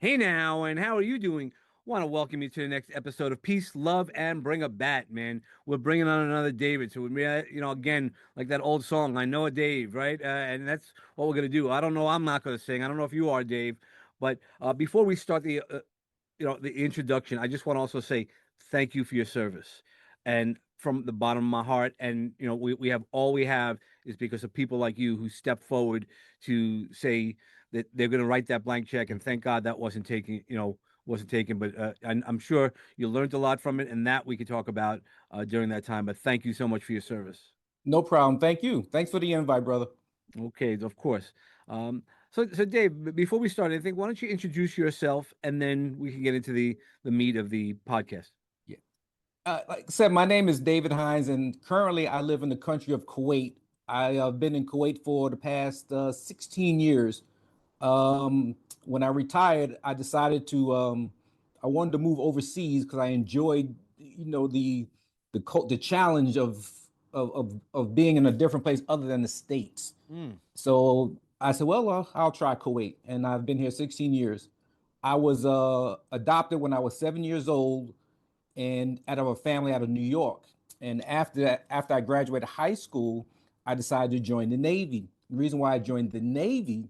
Hey now, and how are you doing? Want to welcome you to the next episode of Peace, Love, and Bring a Bat, man. We're bringing on another David. So again, like that old song, I know a Dave, right? And that's what we're gonna do. I don't know. I'm not gonna sing. I don't know if you are, Dave. But before we start the introduction, I just want to also say thank you for your service, and from the bottom of my heart. And we have all we have is because of people like you who step forward to say that they're going to write that blank check. And thank God that wasn't taken. But I'm sure you learned a lot from it, and that we could talk about during that time. But thank you so much for your service. No problem. Thank you. Thanks for the invite, brother. Okay, of course. So Dave, before we start, I think why don't you introduce yourself, and then we can get into the meat of the podcast. Yeah. Like I said, my name is David Hines, and currently I live in the country of Kuwait. I have been in Kuwait for the past 16 years. When I retired, I decided I wanted to move overseas because I enjoyed, the challenge of being in a different place other than the States. Mm. So I said, well, I'll try Kuwait, and I've been here 16 years. I was adopted when I was 7 years old, and out of a family out of New York. And after that, after I graduated high school, I decided to join the Navy. The reason why I joined the Navy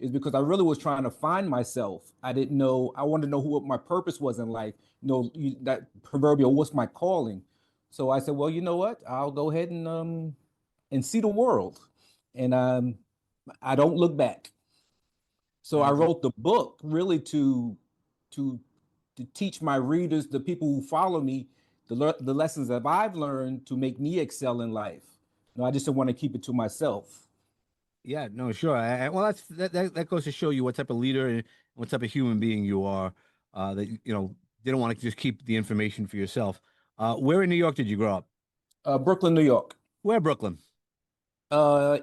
is because I really was trying to find myself. I didn't know. I wanted to know what my purpose was in life. That proverbial, what's my calling? So I said, well, you know what? I'll go ahead and see the world, and I don't look back. So I That's wrote the book really to to teach my readers, the people who follow me, the lessons that I've learned to make me excel in life. No, I just don't want to keep it to myself. Yeah, no, sure. Well, that goes to show you what type of leader and what type of human being you are. That they don't want to just keep the information for yourself. Where in New York did you grow up? Brooklyn, New York. Where Brooklyn? Uh,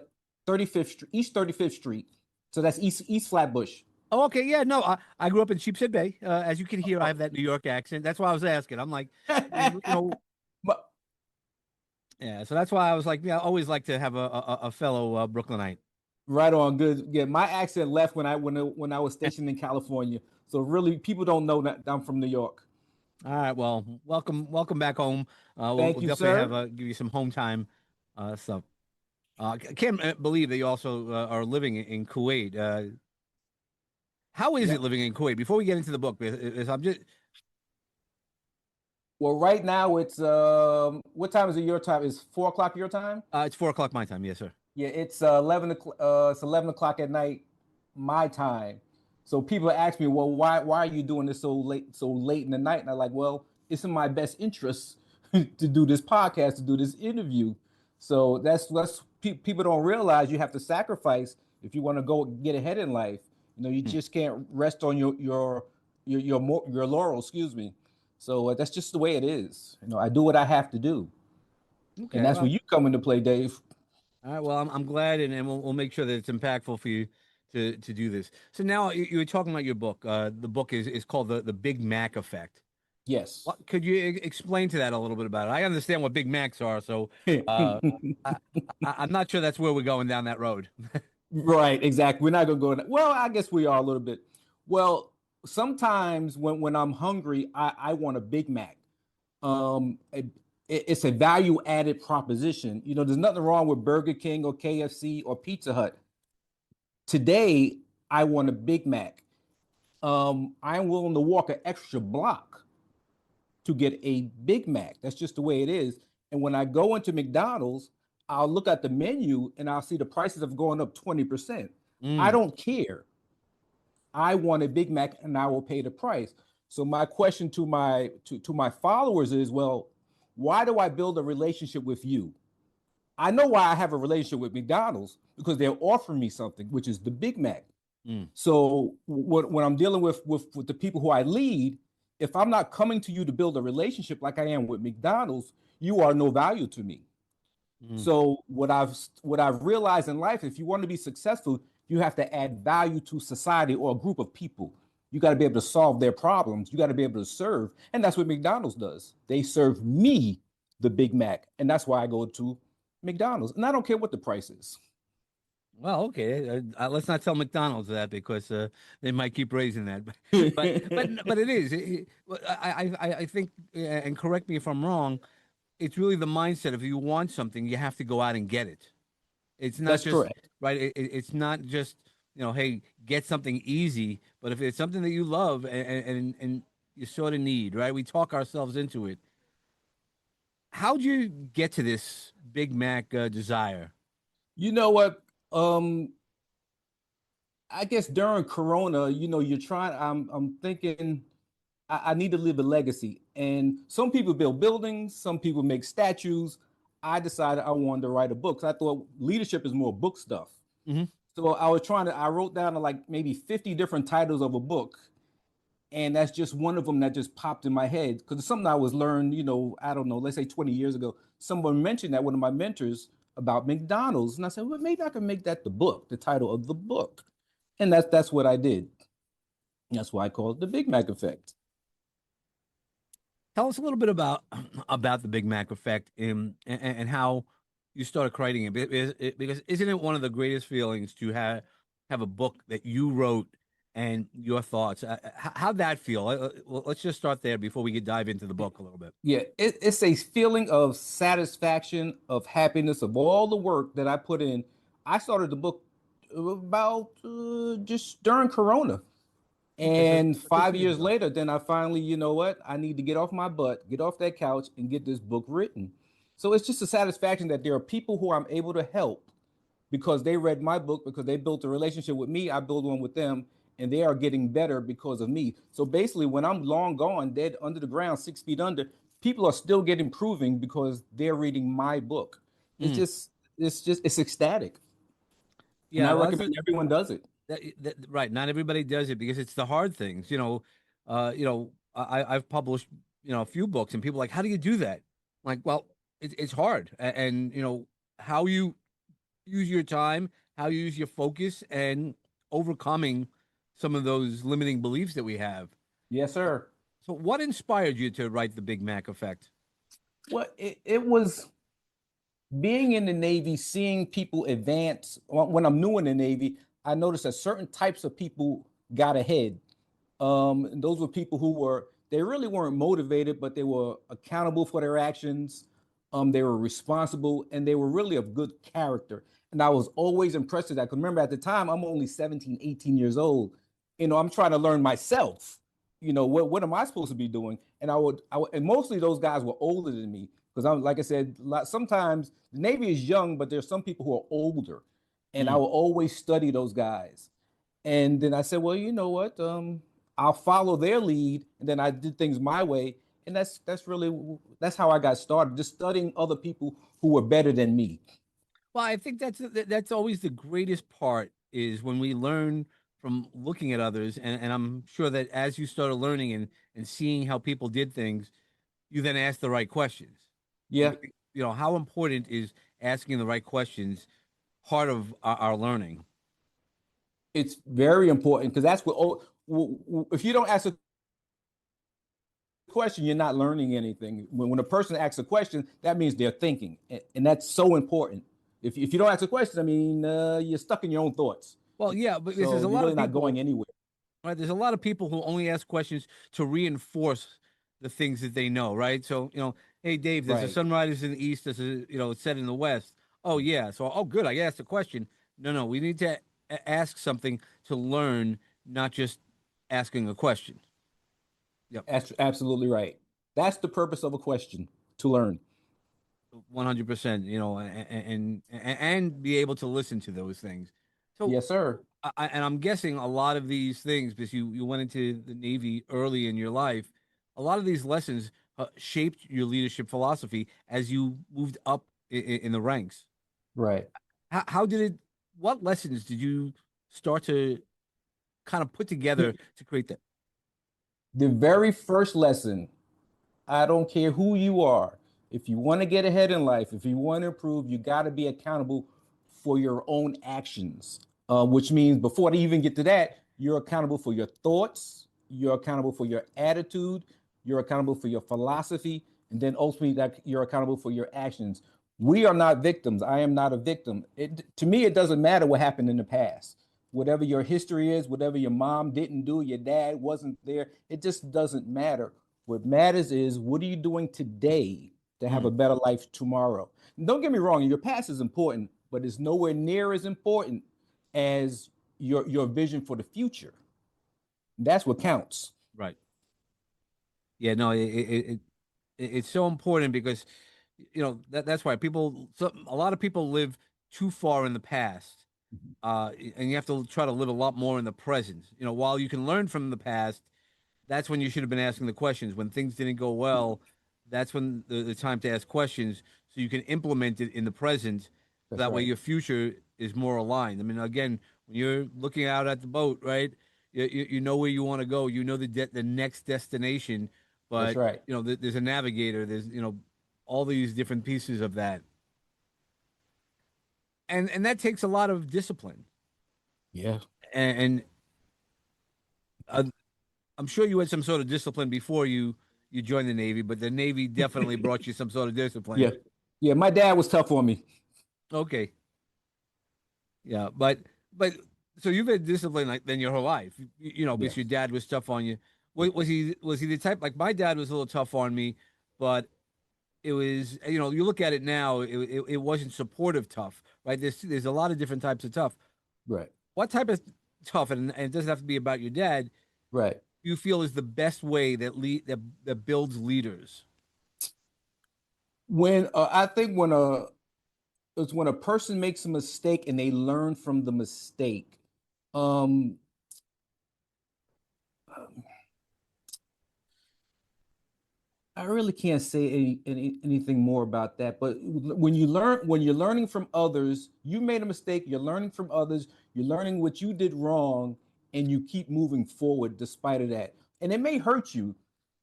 35th Street, East 35th Street. So that's East Flatbush. Oh, okay, yeah, no, I grew up in Sheepshead Bay. As you can hear, I Oh. have that New York accent. That's why I was asking. I'm like, But yeah. So that's why I was like, yeah, I always like to have a fellow Brooklynite. right on, good. Yeah, my accent left when I was stationed in California. So really, people don't know that I'm from New York. All right, well, welcome back home. We'll Thank you, definitely have sir. give you some home time stuff. I can't believe that you also are living in Kuwait. How is Yeah. it living in Kuwait? Before we get into the book, I'm just Well, right now it's what time is it your time? Is 4 o'clock your time? it's 4 o'clock my time. Yes, sir. Yeah, it's 11 o'clock at night my time. So people ask me, well, why are you doing this so late in the night? And I'm like, well, it's in my best interest to do this podcast, to do this interview. So people don't realize you have to sacrifice if you want to go get ahead in life. You Hmm. just can't rest on your laurels, excuse me. So that's just the way it is. I do what I have to do, and Okay. that's where Well, you come into play, Dave. all right. Well, I'm glad, and we'll make sure that it's impactful for you to do this. So now you were talking about your book. The book is called the Big Mac Effect. Yes. What could you explain to that a little bit about it? I understand what Big Macs are, so uh, I, I'm not sure that's where we're going down that road. Right, exactly. We're not gonna go in. Well, I guess we are a little bit. Well, sometimes when I'm hungry, I want a Big Mac. It's a value added proposition. There's nothing wrong with Burger King or KFC or Pizza Hut. Today, I want a Big Mac. I'm willing to walk an extra block to get a Big Mac. That's just the way it is. And when I go into McDonald's, I'll look at the menu and I'll see the prices have gone up 20%. I Mm. don't care. I want a Big Mac and I will pay the price. So my question to my followers is, well, why do I build a relationship with you? I know why I have a relationship with McDonald's because they're offering me something, which is the Big Mac. Mm. So when I'm dealing with the people who I lead, if I'm not coming to you to build a relationship like I am with McDonald's, you are no value to me. Mm. So what I've realized in life, if you want to be successful, you have to add value to society or a group of people. You got to be able to solve their problems. You got to be able to serve, and that's what McDonald's does. They serve me the Big Mac, and that's why I go to McDonald's, and I don't care what the price is. Well, okay. Let's not tell McDonald's that because they might keep raising that. But it is. Well, I think, and correct me if I'm wrong. It's really the mindset. If you want something, you have to go out and get it. It's not That's just correct. right. It's not just hey, get something easy. But if it's something that you love and you sort of need, right? We talk ourselves into it. How'd you get to this Big Mac desire? You know what? I guess during Corona, you're trying. I'm thinking I need to leave a legacy. And some people build buildings, some people make statues. I decided I wanted to write a book. So I thought leadership is more book stuff. Hmm. So I wrote down like maybe 50 different titles of a book. And that's just one of them that just popped in my head because it's something I was learned, I don't know, let's say 20 years ago. Someone mentioned that, one of my mentors, about McDonald's. And I said, well, maybe I can make that the book, the title of the book. And that's what I did. That's why I call it the Big Mac effect. Tell us a little bit about about the Big Mac effect and how you started creating it. Because isn't it one of the greatest feelings to have a book that you wrote and your thoughts? How'd that feel? Well, let's just start there before we get dive into the book a little bit. Yeah, it's a feeling of satisfaction, of happiness, of all the work that I put in. I started the book about just during Corona. Okay, so And 15 years 5 years ago. later, then I finally, you know what? I need to get off my butt, get off that couch, and get this book written. So it's just a satisfaction that there are people who I'm able to help because they read my book, because they built a relationship with me. I build one with them, and they are getting better because of me. So basically, when I'm long gone, dead under the ground, 6 feet under, people are still getting improving because they're reading my book. It's Mm. just, it's ecstatic, and Yeah, I well, recommend everyone does it. right. Not everybody does it because it's the hard things. I've published a few books, and people are like, how do you do that? Like, well, it's hard, and how you use your time, how you use your focus, and overcoming some of those limiting beliefs that we have. Yes, sir. So, what inspired you to write the Big Mac Effect? Well, it was being in the Navy, seeing people advance. When I'm new in the Navy, I noticed that certain types of people got ahead. And those were people who they really weren't motivated, but they were accountable for their actions. They were responsible, and they were really of good character. And I was always impressed with that. Because remember, at the time, I'm only 17, 18 years old. I'm trying to learn myself. What am I supposed to be doing? And and mostly those guys were older than me. Because I'm, like I said, sometimes the Navy is young, but there's some people who are older. And I Mm. will always study those guys. And then I said, well, you know what? I'll follow their lead. And then I did things my way. And that's how I got started, just studying other people who were better than me. Well, I think that's always the greatest part is when we learn from looking at others, and I'm sure that as you started learning and seeing how people did things, you then ask the right questions. Yeah, How important is asking the right questions part of our learning? it's very important because that's what, if you don't ask a question, you're not learning anything. When a person asks a question, that means they're thinking. And that's so important. If you don't ask a question, I mean, you're stuck in your own thoughts. Well, yeah, but there's So a you're lot really of not going people. anywhere. Right? There's a lot of people who only ask questions to reinforce the things that they know, right? So, hey Dave, there's a Right. sunrise in the east, there's it's set in the west. Oh yeah. So, oh good, I asked a question. No, no, we need to ask something to learn, not just asking a question. Yep. That's absolutely right. That's the purpose of a question, to learn. 100%, and be able to listen to those things. So, Yes, sir. and I'm guessing a lot of these things, because you went into the Navy early in your life, a lot of these lessons shaped your leadership philosophy as you moved up in the ranks. Right. How did it? What lessons did you start to kind of put together to create that? The very first lesson, I don't care who you are. If you want to get ahead in life, if you want to improve, you got to be accountable for your own actions. Which means before they even get to that, you're accountable for your thoughts, you're accountable for your attitude, you're accountable for your philosophy, and then ultimately that you're accountable for your actions. We are not victims. I am not a victim. To me, it doesn't matter what happened in the past. Whatever your history is, whatever your mom didn't do, your dad wasn't there, it just doesn't matter. What matters is what are you doing today to have a Mm, better life tomorrow? And don't get me wrong, your past is important, but it's nowhere near as important as your vision for the future. That's what counts. right. Yeah, no, it's so important because that's why a lot of people live too far in the past, and you have to try to live a lot more in the present. While you can learn from the past, that's when you should have been asking the questions. When things didn't go well, that's when the time to ask questions so you can implement it in the present. So That's that way right. your future is more aligned. I mean, again, when you're looking out at the boat, right? You know where you want to go. You know the next destination, That's but right. there's a navigator. There's all these different pieces of that, and that takes a lot of discipline. Yeah. And uh, I'm sure you had some sort of discipline before you joined the Navy, but the Navy definitely brought you some sort of discipline. Yeah. Yeah. My dad was tough on me. Okay, yeah, but so you've had discipline like then your whole life, because your Yes. dad was tough on you. Was he the type like my dad was a little tough on me, but it was you look at it now, it wasn't supportive tough, right? There's a lot of different types of tough. Right. What type of tough, and it doesn't have to be about your dad, Right. you feel is the best way that builds leaders? When I think it's when a person makes a mistake and they learn from the mistake. Um, I really can't say anything more about that. But when you're learning from others, you made a mistake. You're learning from others. You're learning what you did wrong, and you keep moving forward despite of that. And it may hurt you,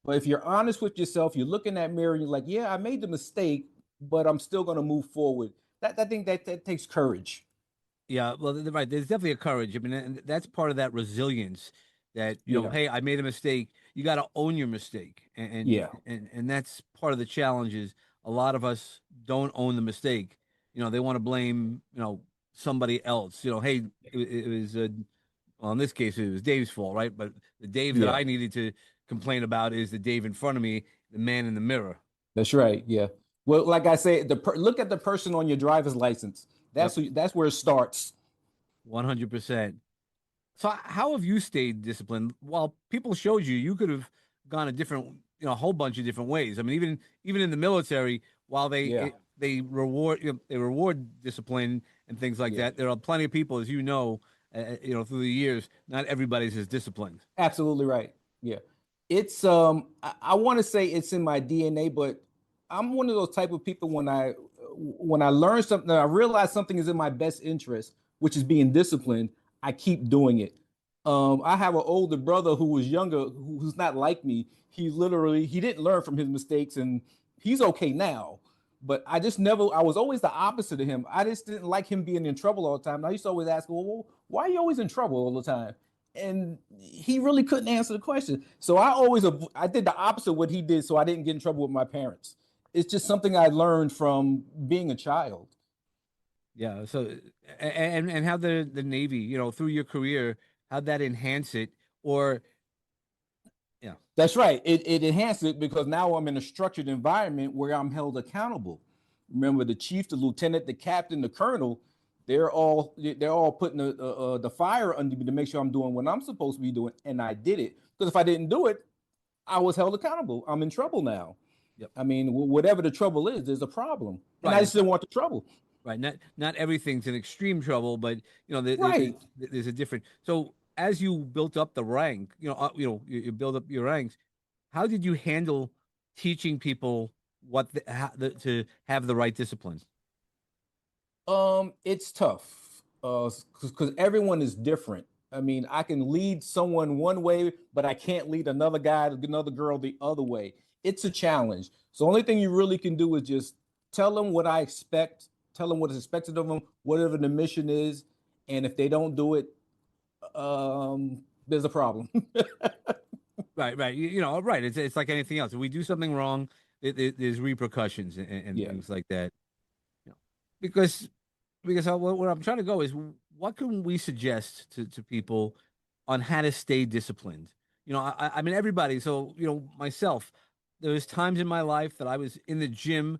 but if you're honest with yourself, you look in that mirror and you're like, "Yeah, I made the mistake, but I'm still going to move forward." That I think that takes courage. Yeah, well, right. There's definitely a courage. I mean, and that's part of that resilience. That Yeah, hey, I made a mistake. You got to own your mistake, and, yeah, and and that's part of the challenge. Is a lot of us don't own the mistake. They want to blame somebody else. Hey, it was well in this case it was Dave's fault, right? But the Dave that yeah. I needed to complain about is the Dave in front of me, the man in the mirror. That's right. Yeah. Well, like I say, look at the person on your driver's license. Yep, That's where it starts. 100%. So how have you stayed disciplined? While people showed you could have gone a different, a whole bunch of different ways. I mean, even in the military, while Yeah. they reward discipline and things like Yeah. that, there are plenty of people, as through the years, not everybody's as disciplined. Absolutely right. Yeah. It's I want to say it's in my DNA, but I'm one of those type of people when I learn something, I realize something is in my best interest, which is being disciplined, I keep doing it. I have an older brother who was younger, who's not like me. He didn't learn from his mistakes and he's okay now. But I was always the opposite of him. I just didn't like him being in trouble all the time. And I used to always ask, well, why are you always in trouble all the time? And he really couldn't answer the question. So I did the opposite of what he did, so I didn't get in trouble with my parents. It's just something I learned from being a child. Yeah. So and how the Navy, through your career, how'd that enhance it? Or yeah, That's right. It enhanced it because now I'm in a structured environment where I'm held accountable. Remember, the chief, the lieutenant, the captain, the colonel, they're all putting the fire under me to make sure I'm doing what I'm supposed to be doing, and I did it. Because if I didn't do it, I was held accountable. I'm in trouble now. yep, I mean, whatever the trouble is, there's a problem, and I right. just didn't want the trouble. Right. Not everything's in extreme trouble, but Right. there's a different. So as you built up the rank, you build up your ranks. How did you handle teaching people to have the right disciplines? It's tough because everyone is different. I mean, I can lead someone one way, but I can't lead another guy, another girl the other way. It's a challenge. So, the only thing you really can do is just tell them what I expect, tell them what is expected of them, whatever the mission is, and if they don't do it, there's a problem. Right, right. Right. It's like anything else. If we do something wrong, there's repercussions and Yeah. things like that. because what I'm trying to go is what can we suggest to people on how to stay disciplined? I mean everybody. So myself, there was times in my life that I was in the gym,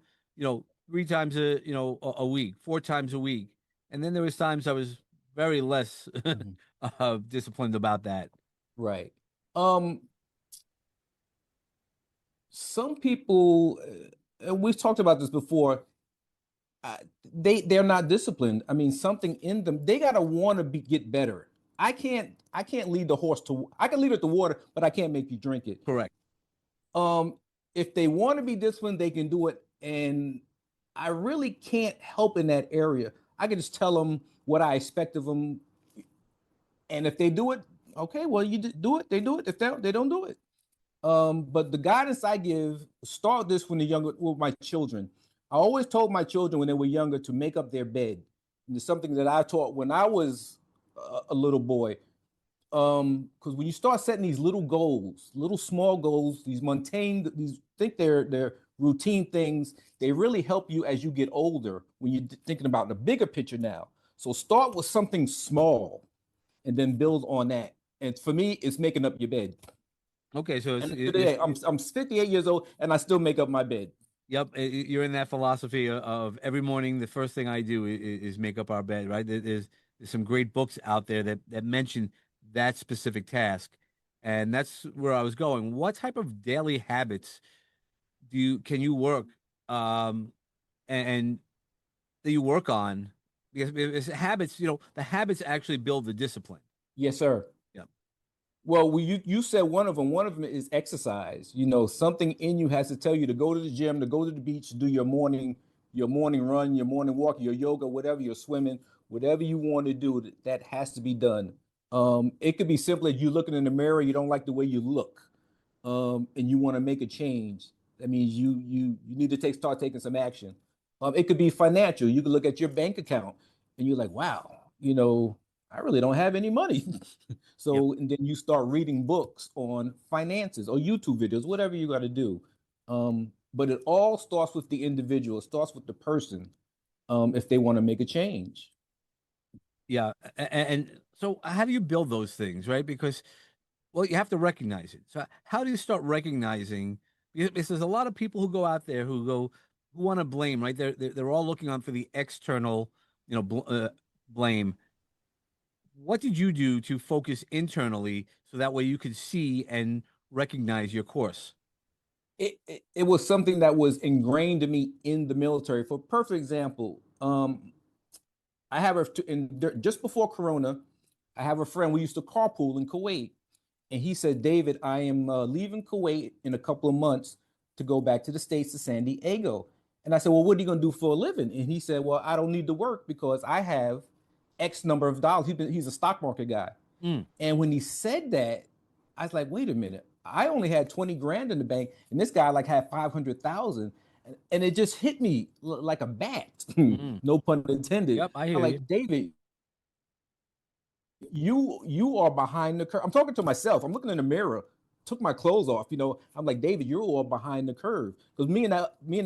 three times a week, four times a week, and then there was times I was very less Mhm. disciplined about that. Right. Um, some people, and we've talked about this before, they're not disciplined. I mean, something in them, they gotta want to get better. I can't lead the horse to I can lead it to water, but I can't make you drink it. Correct. Um, if they want to be disciplined, they can do it. And I really can't help in that area. I can just tell them what I expect of them. And if they do it, okay, well, do it. They do it. If they don't do it. But the guidance I give, start this when they're younger with my children. I always told my children when they were younger to make up their bed. And it's something that I taught when I was a little boy. Because when you start setting these little goals, little small goals, these mundane, these think they're routine things, they really help you as you get older when you're thinking about the bigger picture now. So start with something small and then build on that. And for me, it's making up your bed. Okay, so And today I'm 58 years old and I still make up my bed. yep, you're in that philosophy of every morning. The first thing I do is make up our bed, right? There's some great books out there that mention that specific task, and that's where I was going. What type of daily habits can you work, um, and that you work on? Because it's habits, the habits actually build the discipline. Yes, sir. Yep, Well, you said one of them. One of them is exercise. You know, something in you has to tell you to go to the gym, to go to the beach, to do your morning run, your morning walk, your yoga, whatever, your swimming, whatever you want to do, that has to be done. It could be simply you looking in the mirror, you don't like the way you look, and you want to make a change. That means you need to start taking some action. It could be financial. You could look at your bank account and you're like, wow, I really don't have any money. yep. So, and then you start reading books on finances or YouTube videos, whatever you got to do. But it all starts with the individual. It starts with the person, if they want to make a change. Yeah, and so how do you build those things, right? Because well, you have to recognize it. So how do you start recognizing? Because there's a lot of people who go out there who want to blame, right? They're all looking on for the external, blame. What did you do to focus internally so that way you could see and recognize your course? It was something that was ingrained in me in the military. For perfect example, I have just before Corona, I have a friend we used to carpool in Kuwait, and he said, "David, I am leaving Kuwait in a couple of months to go back to the States to San Diego." And I said, "Well, what are you going to do for a living?" And he said, "Well, I don't need to work because I have X number of dollars." He's a stock market guy. Mm, And when he said that, I was like, wait a minute. I only had 20 grand in the bank, and this guy like had 500,000. And it just hit me like a bat. mm. No pun intended. Yep, I I'm hear you. like, David, you are behind the curve. I'm talking to myself. I'm looking in the mirror, took my clothes off. I'm like, David, you're all behind the curve. Because me and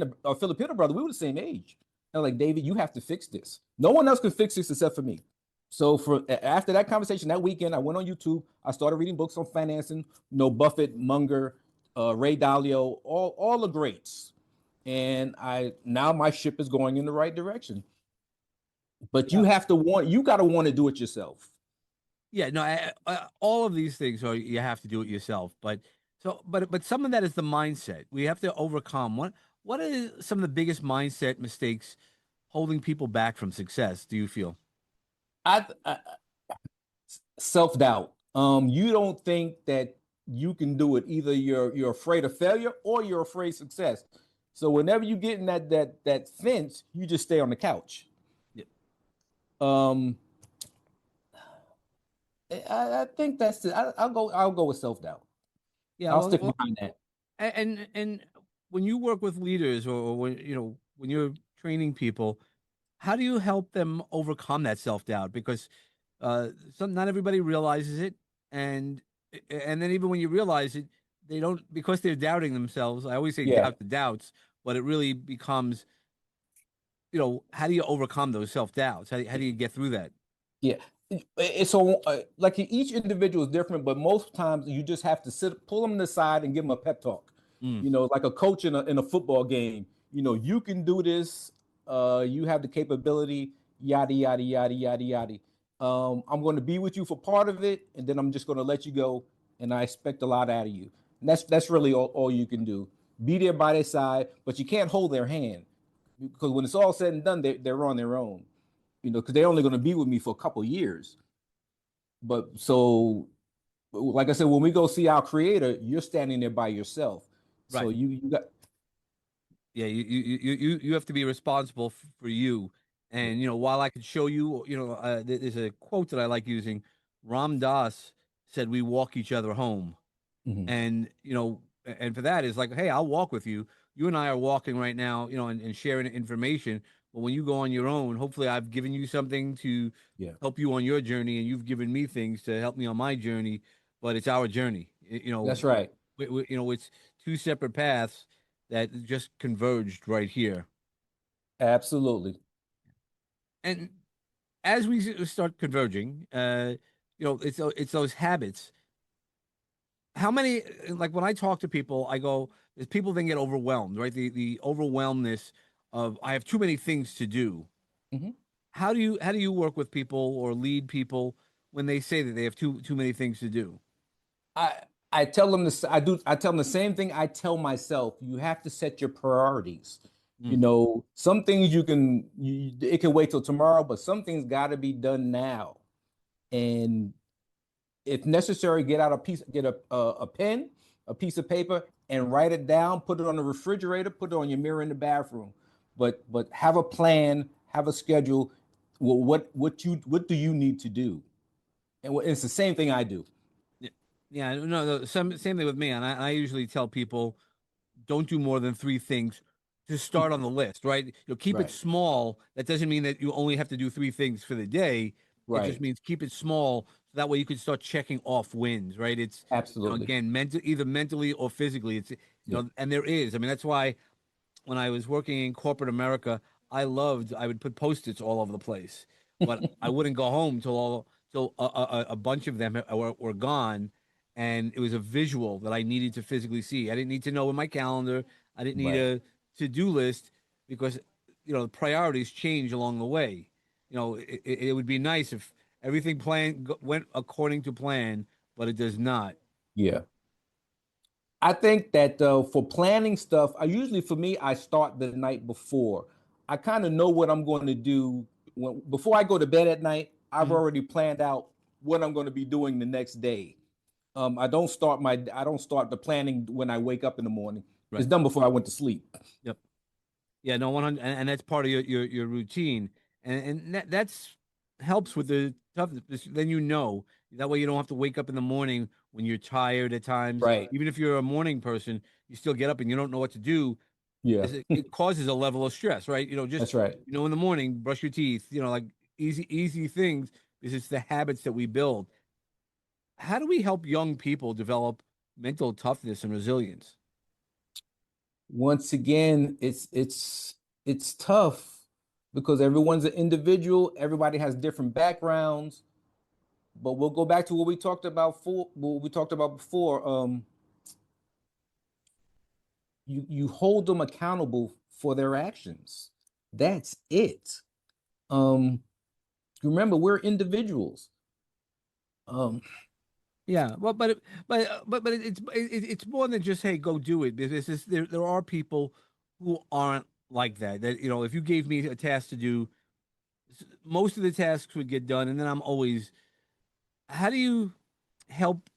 the Filipino brother, we were the same age. I'm like, David, you have to fix this. No one else can fix this except for me. So after that conversation that weekend, I went on YouTube. I started reading books on financing. Buffett, Munger, Ray Dalio, all the greats. And I now my ship is going in the right direction. But Yeah. you got to want to do it yourself. Yeah, no, all of these things are you have to do it yourself. But some of that is the mindset we have to overcome. What are some of the biggest mindset mistakes holding people back from success, do you feel? I self doubt. You don't think that you can do it. Either you're afraid of failure or you're afraid of success. So whenever you get in that fence, you just stay on the couch. Yeah, Um, I think that's it. I'll go with self doubt. yeah. I'll Well, stick behind that. and when you work with leaders or when when you're training people, how do you help them overcome that self-doubt? Because not everybody realizes it, and and then even when you realize it, they don't because they're doubting themselves. I always say Yeah. doubt the doubts, but it really becomes how do you overcome those self doubts? How do you get through that? Yeah. It's so like each individual is different, but most times you just have to pull them aside and give them a pep talk. Mm, Like a coach in a football game. You can do this. You have the capability. Yada yada yada yada yada. I'm going to be with you for part of it, and then I'm just going to let you go. And I expect a lot out of you. And that's really all you can do. Be there by their side, but you can't hold their hand because when it's all said and done, they're on their own. Because they're only going to be with me for a couple years. But so, like I said, when we go see our creator, you're standing there by yourself. So right. you got Yeah, you have to be responsible for you. yeah. And while I could show you, there's a quote that I like using. Ram Dass said, "We walk each other home." Mhm. And and for that is like, hey, I'll walk with you. You and I are walking right now, and sharing information. But when you go on your own, hopefully I've given you something to Yeah, help you on your journey, and you've given me things to help me on my journey. But it's our journey. that's right. It's two separate paths that just converged right here. Absolutely. And as we start converging, it's those habits. How many, like when I talk to people, I go, there's people that get overwhelmed, right? The overwhelmness of I have too many things to do. Mhm. How do you work with people or lead people when they say that they have too many things to do? I I tell them this. I tell them the same thing I tell myself. You have to set your priorities. Mm, Some things it can wait till tomorrow, but some things got to be done now. And if necessary, get a pen, a piece of paper, and write it down. Put it on the refrigerator. Put it on your mirror in the bathroom. But have a plan. Have a schedule. Well, what do you need to do? And it's the same thing I do. yeah, yeah, no, same thing with me. And I usually tell people don't do more than three things to start on the list, right? Keep it Right. small. That doesn't mean that you only have to do three things for the day. It just Right. means keep it small so that way you can start checking off wins, right? It's Absolutely. again either mentally or physically. It's Yeah. and there is. I mean, that's why when I was working in corporate America, I would put post-its all over the place, but I wouldn't go home till a bunch of them were gone, and it was a visual that I needed to physically see. I didn't need to know in my calendar. I didn't need Right. a to-do list because the priorities change along the way. It would be nice if everything went according to plan, but it does not. Yeah. I think that for planning stuff, for me, I start the night before. I kind of know what I'm going to do before I go to bed at night. I've Mhm. already planned out what I'm going to be doing the next day. I don't start the planning when I wake up in the morning. It's Right. done before I went to sleep. Yep. Yeah, no, 100, and that's part of your routine, and that's helps with the toughness. Then that way you don't have to wake up in the morning when you're tired at times. Right. Even if you're a morning person, you still get up and you don't know what to do. Yeah. It causes a level of stress, right? Just That's right. in the morning, brush your teeth. Like easy things because it's the habits that we build. How do we help young people develop mental toughness and resilience? Once again, it's tough because everyone's an individual. Everybody has different backgrounds. But we'll go back to what we talked about before. You hold them accountable for their actions. That's it. Um, Remember, we're individuals. Um, Yeah, well, but it's more than just hey, go do it. There are people who aren't like that. That if you gave me a task to do, most of the tasks would get done, and then I'm always. How do you help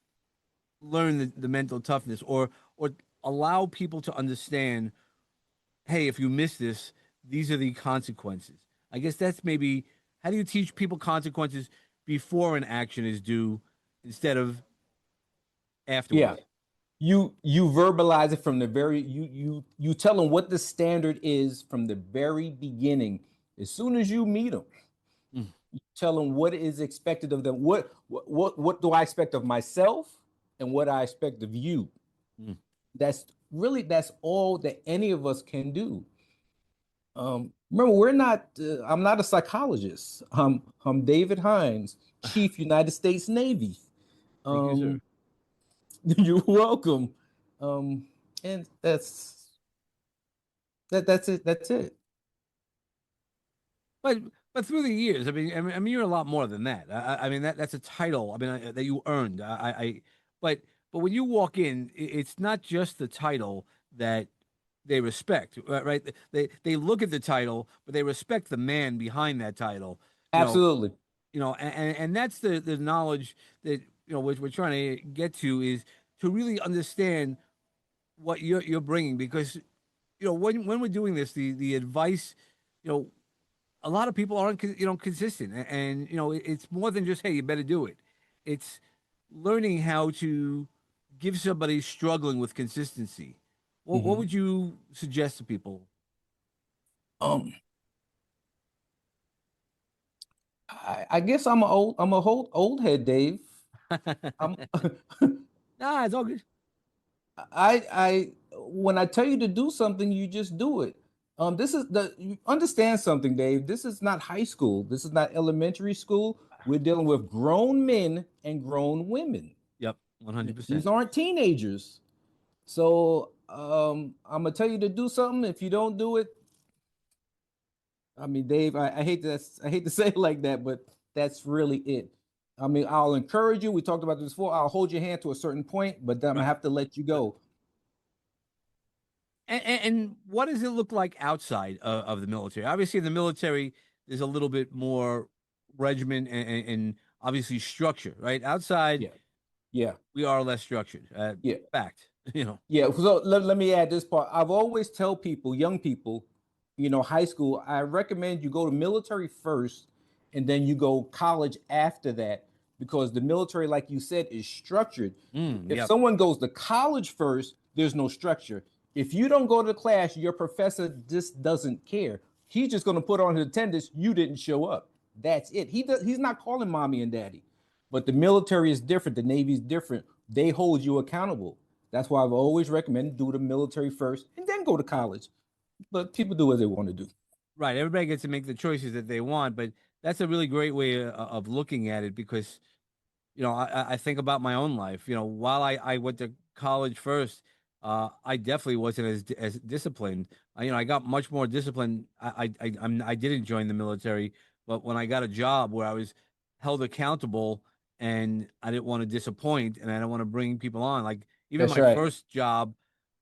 learn the mental toughness, or allow people to understand? Hey, if you miss this, these are the consequences. I guess that's maybe how do you teach people consequences before an action is due instead of yeah, afterwards? you verbalize it from the very you tell them what the standard is from the very beginning. As soon as you meet them, Mm, you tell them what is expected of them. What do I expect of myself, and what I expect of you. mm. That's all that any of us can do. Remember, we're not. I'm not a psychologist. I'm David Hines, Chief United States Navy. Thank you, sir. Um, you're welcome. Um, and that's it. That's it. But but through the years, I mean, you're a lot more than that. I mean, that's a title. I mean, that you earned. But but when you walk in, it's not just the title that they respect, right? They look at the title, but they respect the man behind that title. You know, Absolutely. and that's the knowledge that we're trying to get to is to really understand what you're bringing because when we're doing this, the advice, you know a lot of people aren't consistent, and it's more than just, hey, you better do it. It's learning how to give somebody struggling with consistency. What Hmm. would you suggest to people? Um, I guess I'm a old head, Dave. I'm Nah, it's all good. when I tell you to do something, you just do it. You understand something, Dave. This is not high school. This is not elementary school. We're dealing with grown men and grown women. Yep, These 100%. aren't teenagers. So I'm gonna tell you to do something. If you don't do it, I mean, Dave, I hate to say it like that, but that's really it. I mean, I'll encourage you. We talked about this before. I'll hold your hand to a certain point, but then I'm gonna Right. have to let you go. And what does it look like outside of the military? Obviously, in the military, there's a little bit more regimen and obviously structure, right? Outside, Yeah, yeah, we are less structured. yeah. Fact, Yeah, so let me add this part. I've always tell people, young people, high school, I recommend you go to military first and then you go college after that because the military, like you said, is structured. If Yep. someone goes to college first, there's no structure. If you don't go to class, your professor just doesn't care. He's just going to put on his attendance, you didn't show up. That's it. He's not calling mommy and daddy. But the military is different. The Navy is different. They hold you accountable. That's why I've always recommended do the military first and then go to college. But people do what they want to do. Right. Everybody gets to make the choices that they want, but that's a really great way of looking at it because, I think about my own life. While I went to college first, I definitely wasn't as disciplined. I got much more disciplined. I didn't join the military, but when I got a job where I was held accountable and I didn't want to disappoint and I didn't want to bring people on, like even That's my right. first job,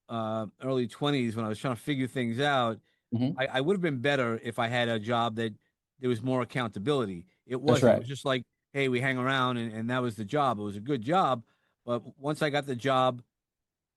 early 20s when I was trying to figure things out. Hmm. I would have been better if I had a job that there was more accountability. It That's wasn't. It right. was just like, hey, we hang around and that was the job. It was a good job. But once I got the job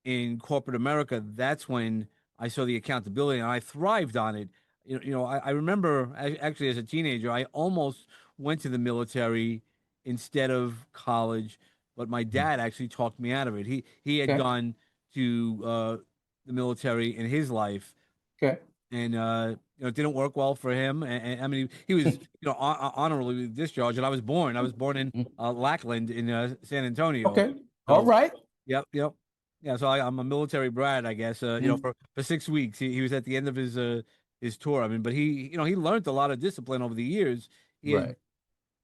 in corporate America, that's when I saw the accountability and I thrived on it. I remember actually as a teenager, I almost went to the military instead of college, but my Mhm. dad actually talked me out of it. He had Okay. gone to the military in his life, Okay. and it didn't work well for him. And I mean, he was honorably discharged, and I was born in Lackland in San Antonio. Okay. All So, right. yep, yep, yeah. So I'm a military brat, I guess. Mhm. For 6 weeks, he was at the end of his tour. I mean, but he learned a lot of discipline over the years. He had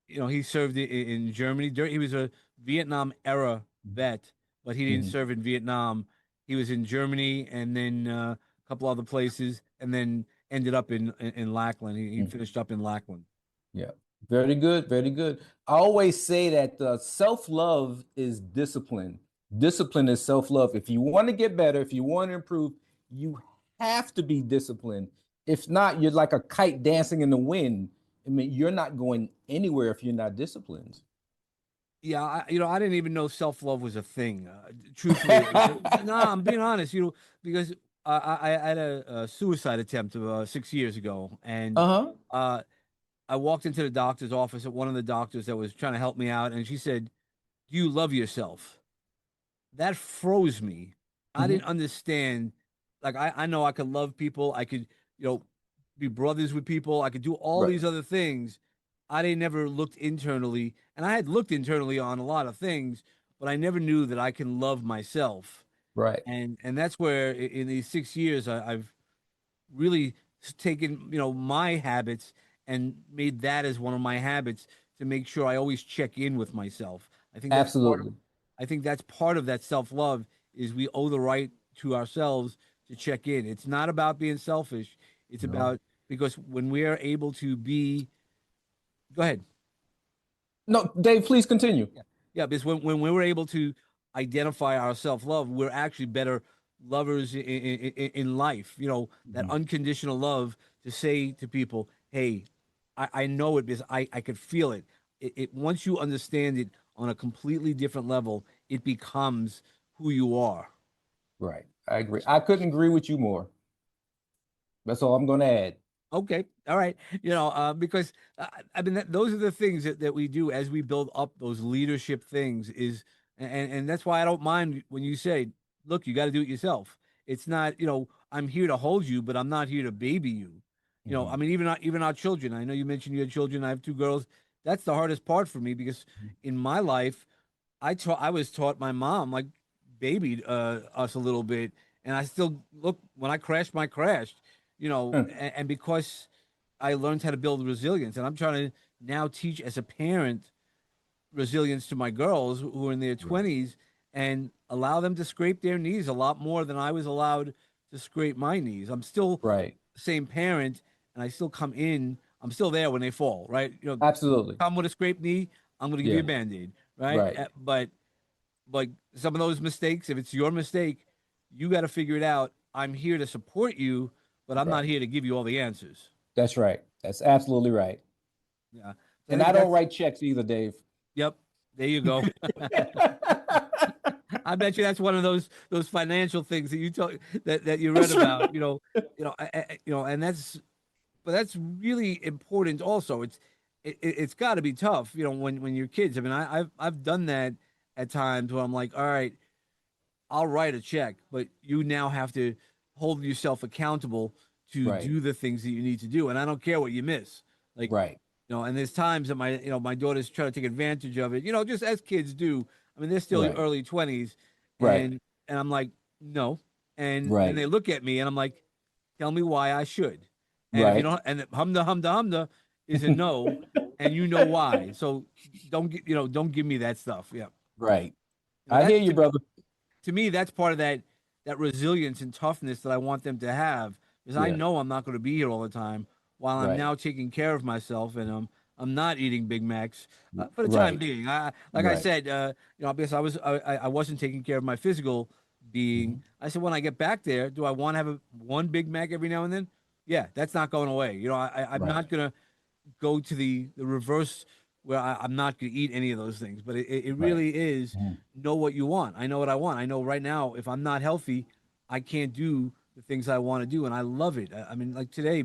Right. he served in Germany. He was a Vietnam era vet, but he didn't Hmm. serve in Vietnam. He was in Germany and then a couple other places, and then ended up in Lackland. He finished up in Lackland. Yeah. Very good. Very good. I always say that self-love is discipline. Discipline is self-love. If you want to get better, if you want to improve, you have to be disciplined. If not, you're like a kite dancing in the wind. I mean, you're not going anywhere if you're not disciplined. Yeah, I didn't even know self love was a thing. Truthfully, no, I'm being honest. Because I had a suicide attempt 6 years ago, and Uh-huh. uh, I walked into the doctor's office at one of the doctors that was trying to help me out, and she said, "Do you love yourself?" That froze me. I didn't Hmm. understand. Like I know I could love people. I could, you know, be brothers with people. I could do all Right. these other things. I didn't never looked internally, and I had looked internally on a lot of things, but I never knew that I can love myself. Right. And that's where in these 6 years I've really taken, my habits and made that as one of my habits to make sure I always check in with myself. I think that's part of Absolutely. I think that's part of that self-love is we owe the right to ourselves to check in. It's not about being selfish. It's No. about because when we are able to be go ahead. No, Dave, please continue. Yeah. Yeah, because when we were able to identify our self-love, we're actually better lovers in life. That Mhm. unconditional love to say to people, hey, I know it because I could feel it. Once you understand it on a completely different level, it becomes who you are. Right. I agree. I couldn't agree with you more. That's all I'm going to add. Okay, all right. Because I mean, those are the things that we do as we build up those leadership things. And that's why I don't mind when you say, "Look, you got to do it yourself." It's not, I'm here to hold you, but I'm not here to baby you. I Mhm. mean, even our children. I know you mentioned you had children. I have two girls. That's the hardest part for me because in my life, I was taught my mom like babied us a little bit, and I still look when I crashed, my crashed, and because I learned how to build resilience, and I'm trying to now teach as a parent resilience to my girls who are in their Right. 20s and allow them to scrape their knees a lot more than I was allowed to scrape my knees. I'm still Right. the same parent, and I still come in. I'm still there when they fall, right? Absolutely. Come with a scraped knee, I'm going to give you a Yeah. band-aid, right? Right. But some of those mistakes, if it's your mistake, you got to figure it out. I'm here to support you, but I'm not Right. here to give you all the answers. That's right. That's absolutely right. Yeah. So I And think I don't that's, write checks either, Dave. yep. There you go. I bet you that's one of those financial things that you talk that you read That's about. right. And but that's really important. Also, it's got to be tough. When you're kids. I mean, I've done that at times where I'm like, all right, I'll write a check, but you now have to hold yourself accountable to Right. do the things that you need to do. And I don't care what you miss. Like, Right. and there's times that my daughters try to take advantage of it, just as kids do. I mean, they're still Right. early 20s Right. and I'm like, no. And then Right. they look at me and I'm like, tell me why I should. And if you Right. don't, and humda is a no, and you know why. So don't give me that stuff. Yeah. Right. I hear That you, brother. to me, that's part of that resilience and toughness that I want them to have, because I Yeah. know I'm not going to be here all the time. While I'm Right. now taking care of myself and I'm not eating Big Macs for the time Right. being. Like I Right. said, because I wasn't taking care of my physical being. Mhm. I said when I get back there, do I want to have one Big Mac every now and then? Yeah, that's not going away. I'm Right. not gonna go to the reverse where I'm not going to eat any of those things. But it Right. really is Mhm. know what you want. I know what I want. I know right now if I'm not healthy, I can't do the things I want to do, and I love it. I mean, like today,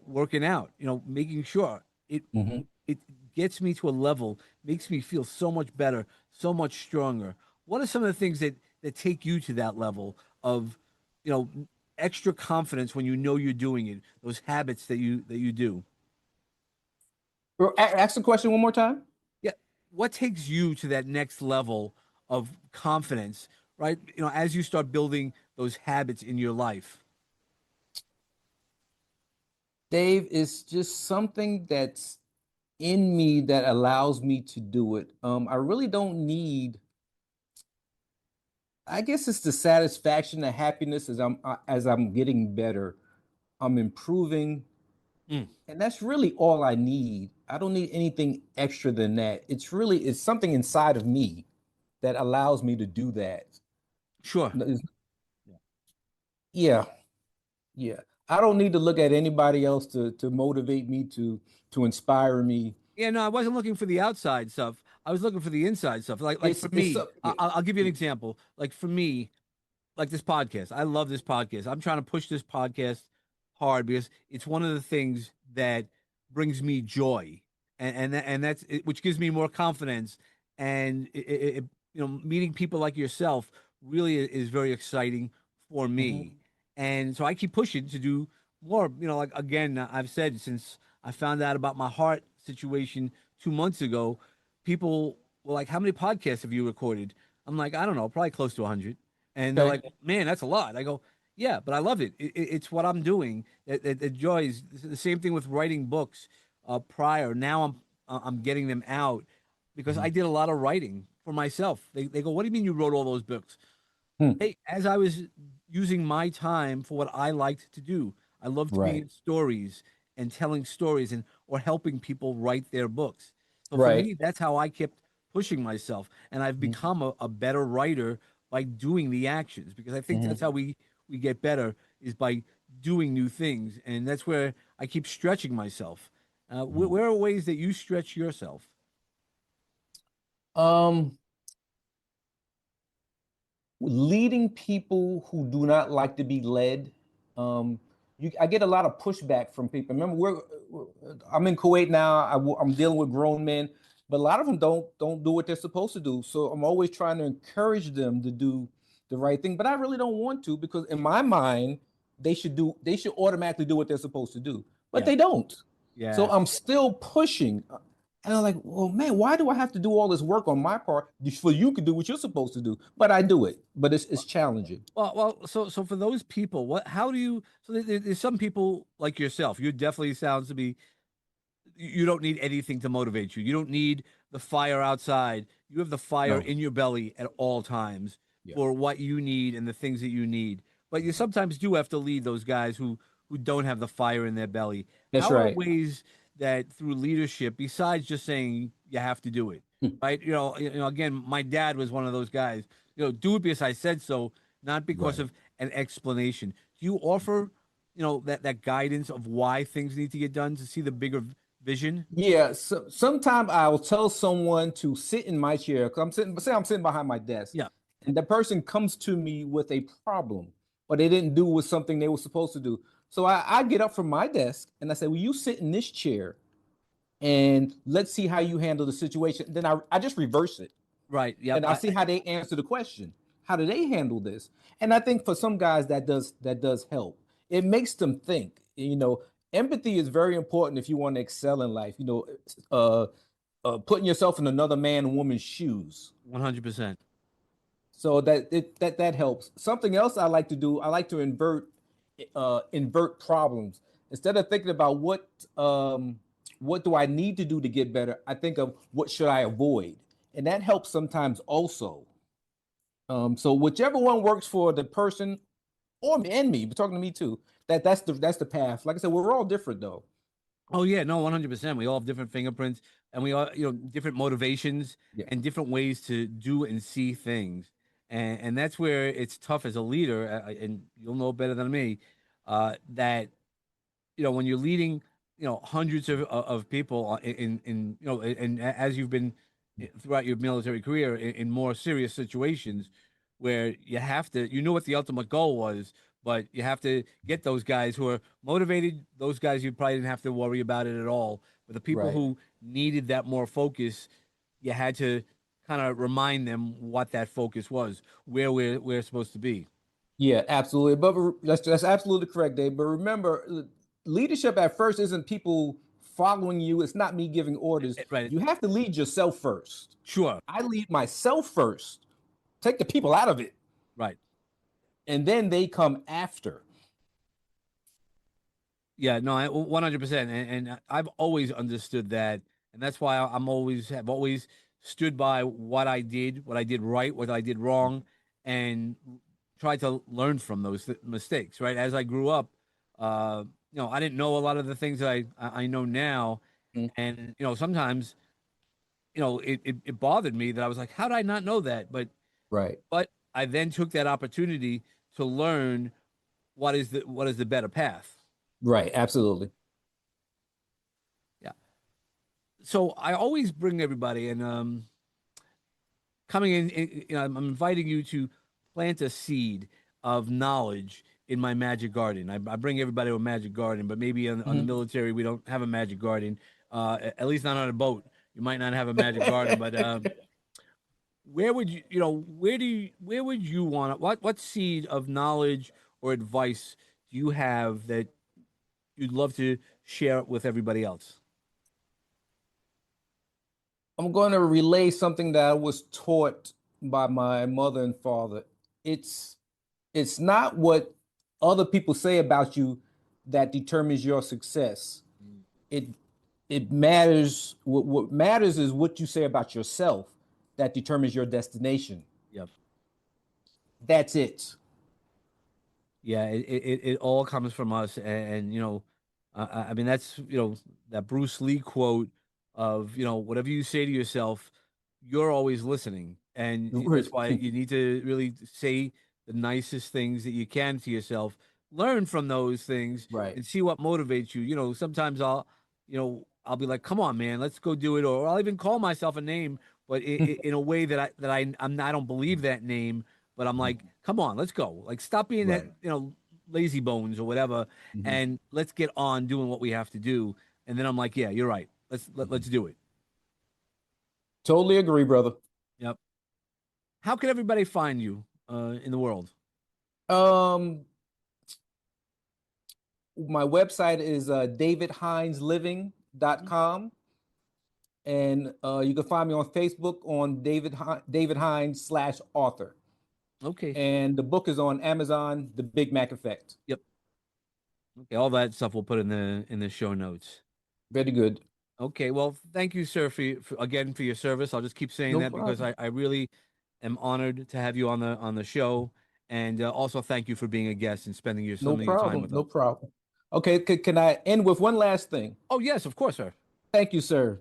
working out, making sure Mhm. it gets me to a level, makes me feel so much better, so much stronger. What are some of the things that take you to that level of, you know, extra confidence when you know you're doing it? Those habits that you do. Ask the question one more time. Yeah. What takes you to that next level of confidence, right? As you start building those habits in your life. Dave, is just something that's in me that allows me to do it. I really don't need. I guess it's the satisfaction, the happiness as I'm getting better. I'm improving, Mm, and that's really all I need. I don't need anything extra than that. It's something inside of me that allows me to do that. sure. Yeah, yeah. I don't need to look at anybody else to motivate me to inspire me. Yeah, no, I wasn't looking for the outside stuff. I was looking for the inside stuff. Like for It's me, so yeah, I'll give you an yeah. example. Like for me, like this podcast. I love this podcast. I'm trying to push this podcast hard because it's one of the things that brings me joy, and that's it, which gives me more confidence. And meeting people like yourself really is very exciting for Mhm. me. And so I keep pushing to do more. Like again, I've said since I found out about my heart situation 2 months ago, people were like, "How many podcasts have you recorded?" I'm like, "I don't know, probably close to 100." And they're Okay. like, "Man, that's a lot." I go, Yeah, but I love it. It's what I'm doing. It joys. The same thing with writing books. Prior, now I'm getting them out because I Mhm. did a lot of writing for myself. They go, "What do you mean you wrote all those books?" Hmm. Hey, as I was using my time for what I liked to do, I loved being Right. in stories and telling stories and or helping people write their books. So for Right. me, that's how I kept pushing myself, and I've Mhm. become a better writer by doing the actions because I think that's Mhm. how we get better is by doing new things, and that's where I keep stretching myself. Mhm. Where are ways that you stretch yourself? Um, Leading people who do not like to be led. Um, I get a lot of pushback from people. Remember, I'm in Kuwait now. I'm dealing with grown men, but a lot of them don't do what they're supposed to do. So I'm always trying to encourage them to do the right thing. But I really don't want to because in my mind, they should automatically do what they're supposed to do, but Yeah, they don't. So yeah. I'm still pushing. And I'm like, well, man, why do I have to do all this work on my part for you to do what you're supposed to do? But I do it. But it's challenging. So for those people, what? How do you? So there's some people like yourself. You definitely sounds to be you don't need anything to motivate you. You don't need the fire outside. You have the fire No. in your belly at all times Yeah. for what you need and the things that you need. But you sometimes do have to lead those guys who don't have the fire in their belly. That's How are right. ways that through leadership, besides just saying you have to do it, Hmm. right? Again, my dad was one of those guys. Do it because I said so, not because Right. of an explanation. Do you offer, that guidance of why things need to get done to see the bigger vision? Yeah. So sometimes I'll tell someone to sit in my chair. 'Cause say I'm sitting behind my desk, Yeah, and the person comes to me with a problem, but they didn't do with something they were supposed to do. So I get up from my desk and I say, "Will you sit in this chair and let's see how you handle the situation?" Then I just reverse it. right. Yep. And I see how they answer the question. How do they handle this? And I think for some guys that does help. It makes them think. Empathy is very important if you want to excel in life. Uh, putting yourself in another man and woman's shoes. 100%. So that helps. Something else I like to do. I like to invert problems instead of thinking about what do I need to do to get better. I think of what should I avoid, and that helps sometimes also. So whichever one works for the person or me and me, but talking to me too. That's the path. Like I said, we're all different though. Oh yeah, no, 100%. We all have different fingerprints and we all, different motivations Yeah. and different ways to do and see things. And that's where it's tough as a leader, and you'll know better than me, that when you're leading, hundreds of people in and as you've been throughout your military career in more serious situations where you have to, what the ultimate goal was, but you have to get those guys who are motivated, those guys you probably didn't have to worry about it at all. But the people Right. who needed that more focus, you had to kind of remind them what that focus was, where we're supposed to be. Yeah, absolutely. But that's absolutely correct, Dave. But remember, leadership at first isn't people following you. It's not me giving orders. Right. You have to lead yourself first. Sure. I lead myself first. Take the people out of it, Right. and then they come after. Yeah, no, 100%. And I've always understood that. And that's why have always stood by what I did right, what I did wrong, and tried to learn from those mistakes, right? As I grew up, I didn't know a lot of the things that I know now. Mhm. And, sometimes, it bothered me that I was like, how did I not know that? Right. But I then took that opportunity to learn what is the better path. Right. Absolutely. Yeah. So I always bring everybody, and coming I'm inviting you to plant a seed of knowledge in my magic garden. I bring everybody to a magic garden, but maybe on the Mhm. military we don't have a magic garden. At least not on a boat. You might not have a magic garden, but where would where would you want to, what seed of knowledge or advice do you have that you'd love to share with everybody else? I'm going to relay something that I was taught by my mother and father. It's it's not what other people say about you that determines your success. Mm. It it matters. What matters is what you say about yourself that determines your destination. Yep. That's it. Yeah, it all comes from us, and I mean that's that Bruce Lee quote of whatever you say to yourself, you're always listening, and that's why you need to really say the nicest things that you can to yourself. Learn from those things Right. and see what motivates you. Sometimes I'll be like, "Come on, man, let's go do it," or I'll even call myself a name, but in a way I don't believe that name, but I'm like, come on, let's go. Like, stop being that, Right. lazy bones or whatever, Mhm. and let's get on doing what we have to do. And then I'm like, yeah, you're right. Let's do it. Totally agree, brother. Yep. How can everybody find you in the world? Um, my website is davidhinesliving.com. And you can find me on Facebook on David Hines slash author. Okay. And the book is on Amazon, The Big Mac Effect. Yep. Okay. All that stuff we'll put in the show notes. Very good. Okay. Well, thank you, sir, again for your service. I'll just keep saying No that because problem. I really am honored to have you on the show, and also thank you for being a guest and spending No some of your time problem. with No us. problem. Okay, can I end with one last thing? Oh yes, of course, sir. Thank you, sir.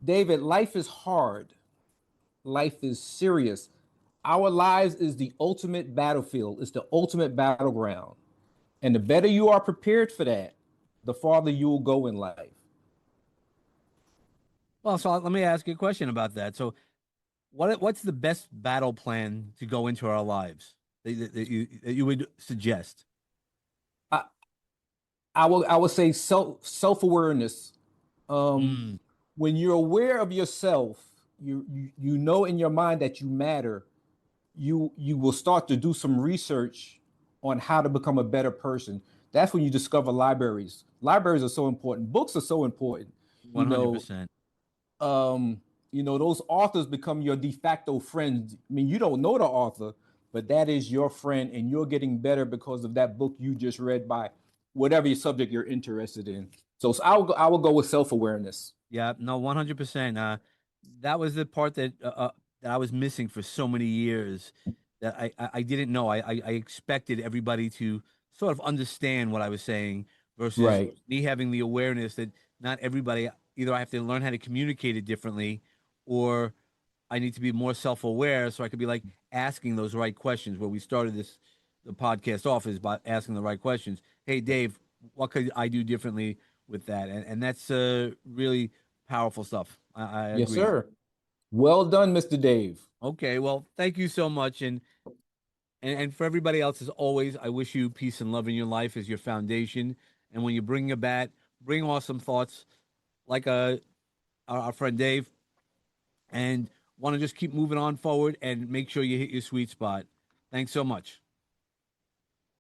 David, life is hard. Life is serious. Our lives is the ultimate battlefield, it's the ultimate battleground. And the better you are prepared for that, the farther you will go in life. Well, so let me ask you a question about that. So, what's the best battle plan to go into our lives that you would suggest? I, I would say self-awareness. Um, Mm, when you're aware of yourself, you know in your mind that you matter. You will start to do some research on how to become a better person. That's when you discover libraries. Libraries are so important. Books are so important. You know, 100%. um, those authors become your de facto friends. I mean, you don't know the author, but that is your friend, and you're getting better because of that book you just read by whatever your subject you're interested in. So I will go with self awareness. Yeah, no, 100%. That was the part that I was missing for so many years that I didn't know. I expected everybody to sort of understand what I was saying versus Right. me having the awareness that not everybody, either I have to learn how to communicate it differently, or I need to be more self-aware so I could be like asking those right questions. Where we started the podcast off is by asking the right questions. Hey, Dave, what could I do differently with that? And that's really powerful stuff. I Yes, agree. sir. Well done, Mr. Dave. Okay, well, thank you so much, and for everybody else, as always, I wish you peace and love in your life as your foundation. And when you bring a bat, bring awesome thoughts like our friend Dave, and want to just keep moving on forward and make sure you hit your sweet spot. Thanks so much.